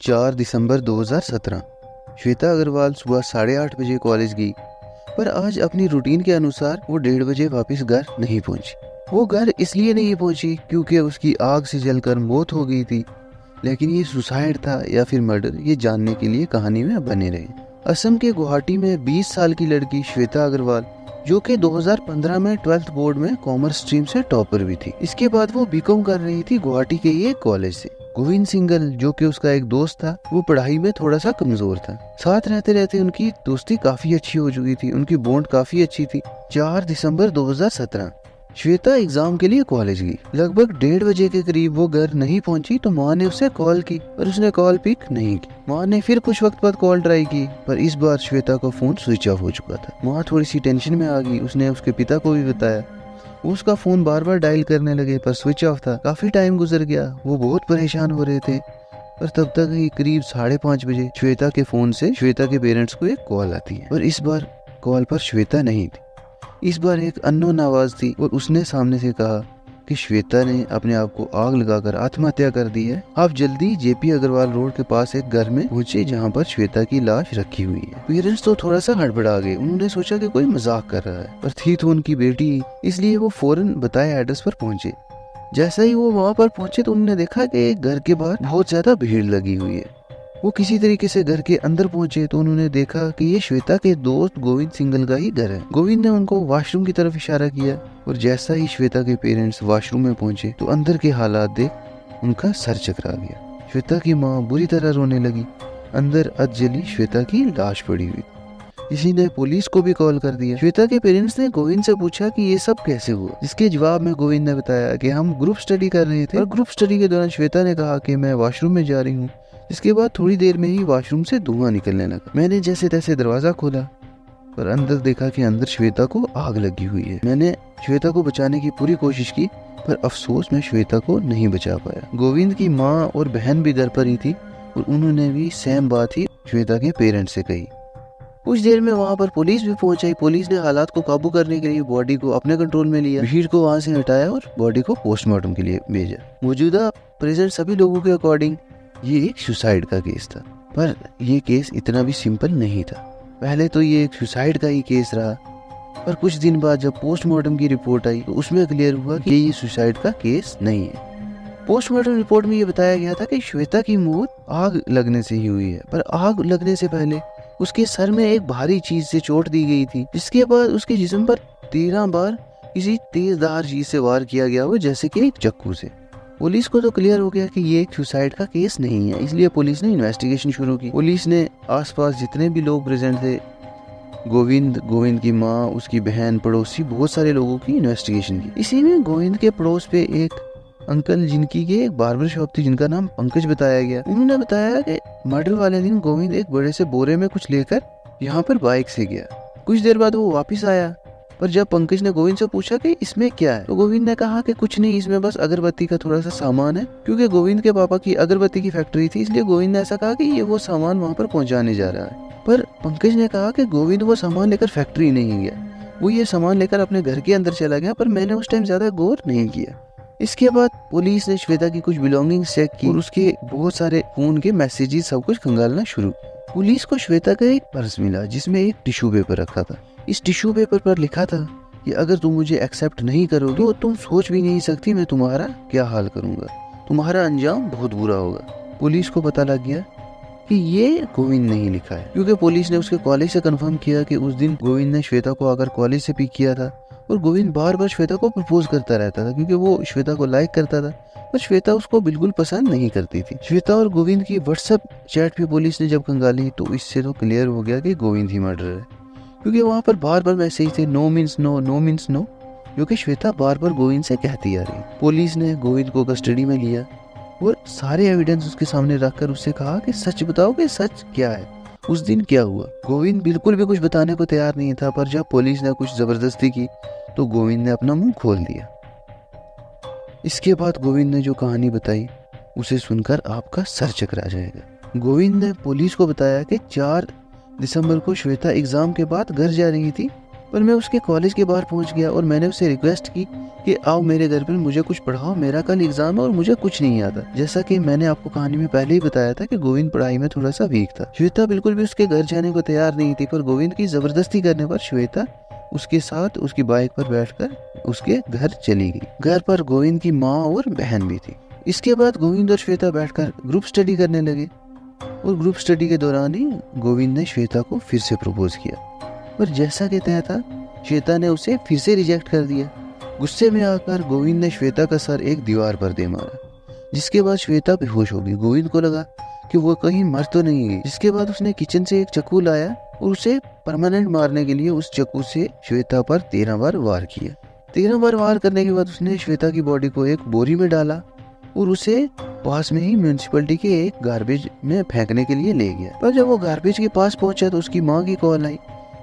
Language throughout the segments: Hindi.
4 दिसंबर 2017। श्वेता अग्रवाल सुबह 8:30 बजे कॉलेज गई, पर आज अपनी रूटीन के अनुसार वो 1:30 बजे वापस घर नहीं पहुंची। वो घर इसलिए नहीं पहुंची क्योंकि उसकी आग से जलकर मौत हो गई थी, लेकिन ये सुसाइड था या फिर मर्डर, ये जानने के लिए कहानी में बने रहे। असम के गुवाहाटी में 20 साल की लड़की श्वेता अग्रवाल, जो कि 2015 में 12th बोर्ड में कॉमर्स स्ट्रीम से टॉपर भी थी। इसके बाद वो बीकॉम कर रही थी गुवाहाटी के ही एक कॉलेज से। गोविंद सिंगल, जो कि उसका एक दोस्त था, वो पढ़ाई में थोड़ा सा कमजोर था। साथ रहते रहते उनकी दोस्ती काफी अच्छी हो चुकी थी, उनकी बॉन्ड काफी अच्छी थी। 4 दिसंबर 2017 श्वेता एग्जाम के लिए कॉलेज गई। लगभग 1:30 बजे के करीब वो घर नहीं पहुंची तो माँ ने उसे कॉल की, पर उसने कॉल पिक नहीं की। माँ ने फिर कुछ वक्त बाद कॉल ट्राई की, पर इस बार श्वेता का फोन स्विच ऑफ हो चुका था। माँ थोड़ी सी टेंशन में आ गई। उसने उसके पिता को भी बताया। वो उसका फोन बार बार डायल करने लगे, पर स्विच ऑफ था। काफी टाइम गुजर गया, वो बहुत परेशान हो रहे थे। पर तब तक ही करीब 5:30 बजे श्वेता के फोन से श्वेता के पेरेंट्स को एक कॉल आती है, और इस बार कॉल पर श्वेता नहीं थी। इस बार एक अननोन आवाज थी, और उसने सामने से कहा कि श्वेता ने अपने आप को आग लगाकर आत्महत्या कर दी है। आप जल्दी जेपी अग्रवाल रोड के पास एक घर में पहुंचे, जहां पर श्वेता की लाश रखी हुई है। पेरेंट्स तो थोड़ा सा हड़बड़ा गए। उन्होंने सोचा कि कोई मजाक कर रहा है, पर थी तो उनकी बेटी, इसलिए वो फौरन बताए एड्रेस पर पहुंचे। जैसा ही वो वहां पर पहुंचे तो उन्होंने देखा कि घर के बाहर बहुत ज्यादा भीड़ लगी हुई है। वो किसी तरीके से घर के अंदर पहुंचे तो उन्होंने देखा कि ये श्वेता के दोस्त गोविंद सिंगल का ही घर है। गोविंद ने उनको वॉशरूम की तरफ इशारा किया, और जैसा ही श्वेता के पेरेंट्स वॉशरूम में पहुंचे तो अंदर के हालात देख उनका सर चकरा गया। श्वेता की माँ बुरी तरह रोने लगी। अंदर अधजली श्वेता की लाश पड़ी हुई। किसी ने पुलिस को भी कॉल कर दिया। श्वेता के पेरेंट्स ने गोविंद से पूछा कि ये सब कैसे हुआ, जिसके जवाब में गोविंद ने बताया कि हम ग्रुप स्टडी कर रहे थे, और ग्रुप स्टडी के दौरान श्वेता ने कहा कि मैं वॉशरूम में जा रही हूँ। इसके बाद थोड़ी देर में ही वॉशरूम से धुआं निकलने लगा। मैंने जैसे तैसे दरवाजा खोला, पर अंदर देखा कि अंदर श्वेता को आग लगी हुई है। मैंने श्वेता को बचाने की पूरी कोशिश की, पर अफसोस मैं श्वेता को नहीं बचा पाया। गोविंद की माँ और बहन भी घर पर ही थी, और उन्होंने भी सेम बात ही श्वेता के पेरेंट्स से कही। कुछ देर में वहां पर पुलिस भी पहुंच आई। पुलिस ने हालात को काबू करने के लिए बॉडी को अपने कंट्रोल में लिया, भीड़ को वहां से हटाया और बॉडी को पोस्टमार्टम के लिए भेजा। मौजूदा प्रेजेंट सभी लोगों के अकॉर्डिंग ये एक सुसाइड का केस था, पर ये केस इतना भी सिंपल नहीं था। पहले तो ये एक सुसाइड का ही केस रहा, पर कुछ दिन बाद जब पोस्टमार्टम की रिपोर्ट आई तो उसमें क्लियर हुआ कि ये सुसाइड का केस नहीं है। पोस्टमार्टम रिपोर्ट में ये बताया गया था कि श्वेता की मौत आग लगने से ही हुई है, पर आग लगने से पहले उसके सर में एक भारी चीज से चोट दी गई थी, जिसके बाद उसके जिस्म पर 13 बार किसी तेजधार चीज से वार किया गया हो, जैसे कि एक चाकू से। पुलिस को तो क्लियर हो गया कि ये एक सुसाइड का केस नहीं है, इसलिए पुलिस ने इन्वेस्टिगेशन शुरू की। पुलिस ने आसपास जितने भी लोग प्रेजेंट थे, गोविंद की माँ, उसकी बहन, पड़ोसी, बहुत सारे लोगों की इन्वेस्टिगेशन की। इसी में गोविंद के पड़ोस पे एक अंकल, जिनकी के एक बार्बर शॉप थी, जिनका नाम पंकज बताया गया। उन्होंने बताया कि मर्डर वाले दिन गोविंद एक बड़े से बोरे में कुछ लेकर यहाँ पर बाइक से गया। कुछ देर बाद वो वापस आया, पर जब पंकज ने गोविंद से पूछा कि इसमें क्या है, तो गोविंद ने कहा कि कुछ नहीं, इसमें बस अगरबत्ती का थोड़ा सा सामान है। क्योंकि गोविंद के पापा की अगरबत्ती की फैक्ट्री थी, इसलिए गोविंद ने ऐसा कहा कि ये वो सामान वहाँ पर पहुँचाने जा रहा है। पर पंकज ने कहा कि गोविंद वो सामान लेकर फैक्ट्री नहीं गया, वो ये सामान लेकर अपने घर के अंदर चला गया, पर मैंने उस टाइम ज्यादा गौर नहीं किया। इसके बाद पुलिस ने श्वेता की कुछ बिलोंगिंग्स चेक की, और उसके बहुत सारे फोन के मैसेजेस सब कुछ खंगालना शुरू। पुलिस को श्वेता का एक पर्स मिला, जिसमें एक टिश्यू पेपर रखा था। इस टिश्यू पेपर पर लिखा था कि अगर तुम मुझे एक्सेप्ट नहीं करोगे तो तुम सोच भी नहीं सकती मैं तुम्हारा क्या हाल करूंगा, तुम्हारा अंजाम बहुत बुरा होगा। पुलिस को पता लग गया कि ये गोविंद नहीं लिखा है, क्योंकि पुलिस ने उसके कॉलेज से कंफर्म किया कि उस दिन गोविंद ने श्वेता को आकर कॉलेज से पिक किया था, और गोविंद बार बार श्वेता को प्रपोज करता रहता था, क्योंकि वो श्वेता को लाइक करता था, पर श्वेता उसको बिल्कुल पसंद नहीं करती थी। श्वेता और गोविंद की व्हाट्सएप चैट भी पुलिस ने जब खंगाली तो इससे तो क्लियर हो गया कि गोविंद ही मर्डर है, क्योंकि वहाँ पर बार बार मैसेज थे, no means no, no means no, जो कि श्वेता बार बार गोविंद से कहती आ रही। पुलिस ने गोविंद को कस्टडी में लिया और सारे एविडेंस उसके सामने रखकर उससे कहा कि सच बताओ कि सच क्या है, उस दिन क्या हुआ। गोविंद बिल्कुल भी कुछ बताने को तैयार नहीं था, पर जब पुलिस ने कुछ जबरदस्ती की तो गोविंद ने अपना मुंह खोल दिया। इसके बाद गोविंद ने जो कहानी बताई उसे सुनकर आपका सर चकरा जाएगा। गोविंद ने पुलिस को बताया कि 4 दिसंबर को श्वेता एग्जाम के बाद घर जा रही थी, पर मैं उसके कॉलेज के बाहर पहुंच गया और मैंने उससे रिक्वेस्ट की कि आओ मेरे घर पर, मुझे कुछ पढ़ाओ, मेरा कल एग्जाम है और मुझे कुछ नहीं आता। जैसा कि मैंने आपको कहानी में पहले ही बताया था कि गोविंद पढ़ाई में थोड़ा सा वीक था। श्वेता बिल्कुल भी उसके घर जाने को तैयार नहीं थी, पर गोविंद की जबरदस्ती करने पर श्वेता उसके साथ उसकी बाइक पर बैठकर उसके घर चली गई। घर पर गोविंद की माँ और बहन भी थी। इसके बाद गोविंद और श्वेता बैठकर ग्रुप स्टडी करने लगे और ग्रुप स्टडी के दौरान ही गोविंद ने श्वेता को फिर से प्रपोज किया, पर जैसा कि तय था श्वेता ने उसे फिर से रिजेक्ट कर दिया। गुस्से में आकर गोविंद ने श्वेता का सर एक दीवार पर दे मारा, जिसके बाद श्वेता बेहोश हो गई। गोविंद को लगा कि वो कहीं मर तो नहीं गई। जिसके बाद उसने किचन से एक चाकू लाया और उसे परमानेंट मारने के लिए उस चाकू से श्वेता पर 13 बार वार किया। 13 बार वार करने के बाद उसने श्वेता की बॉडी को एक बोरी में डाला और उसे पास में ही म्यूनिसिपैलिटी के एक गार्बेज में फेंकने के लिए ले गया। पर जब वो गार्बेज के पास पहुंचा तो उसकी माँ की कॉल आई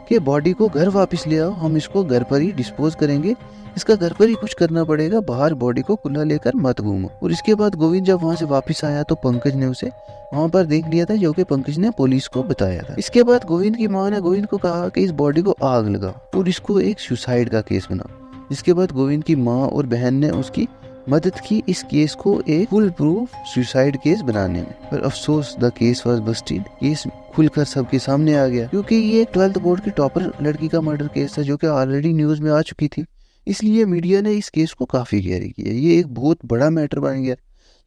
कि बॉडी को घर वापस ले आओ, हम इसको घर पर ही डिस्पोज करेंगे, इसका घर पर ही कुछ करना पड़ेगा, बाहर बॉडी को खुला लेकर मत घूमो। और इसके बाद गोविंद जब वहाँ से वापस आया तो पंकज ने उसे वहाँ पर देख लिया था, जो कि पंकज ने पुलिस को बताया था। इसके बाद गोविंद की माँ ने गोविंद को कहा कि इस बॉडी को आग लगाओ और इसको एक सुसाइड का केस बनाओ। जिसके बाद गोविंद की माँ और बहन ने उसकी मदद की इस केस को एक फुल प्रूफ सुसाइड केस बनाने में। पर अफसोस the case was Busted. Case खुलकर सबके सामने आ गया, क्योंकि ये 12th बोर्ड की टॉपर लड़की का मर्डर केस था, जो कि ऑलरेडी न्यूज में आ चुकी थी। इसलिए मीडिया ने इस केस को काफी गहरी किया। ये एक बहुत बड़ा मैटर बन गया।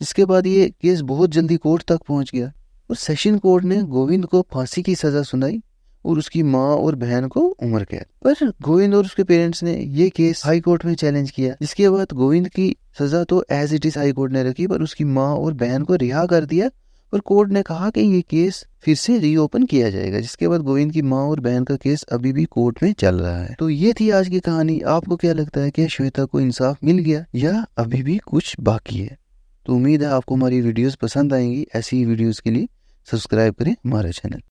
जिसके बाद ये केस बहुत जल्दी कोर्ट तक पहुंच गया और सेशन कोर्ट ने गोविंद को फांसी की सजा सुनाई और उसकी माँ और बहन को उम्र कैद। पर गोविंद और उसके पेरेंट्स ने ये केस हाई कोर्ट में चैलेंज किया। जिसके बाद गोविंद की सजा तो as it is high court ने रखी, पर उसकी माँ और बहन को रिहा कर दिया। पर कोर्ट ने कहा कि ये केस फिर से रीओपन किया जाएगा। जिसके बाद गोविंद की माँ और बहन का केस अभी भी कोर्ट में चल रहा है। तो ये थी आज की कहानी। आपको क्या लगता है कि श्वेता को इंसाफ मिल गया या अभी भी कुछ बाकी है? तो उम्मीद है आपको हमारी वीडियोस पसंद आएंगी। ऐसी वीडियोस के लिए सब्सक्राइब करें हमारा चैनल।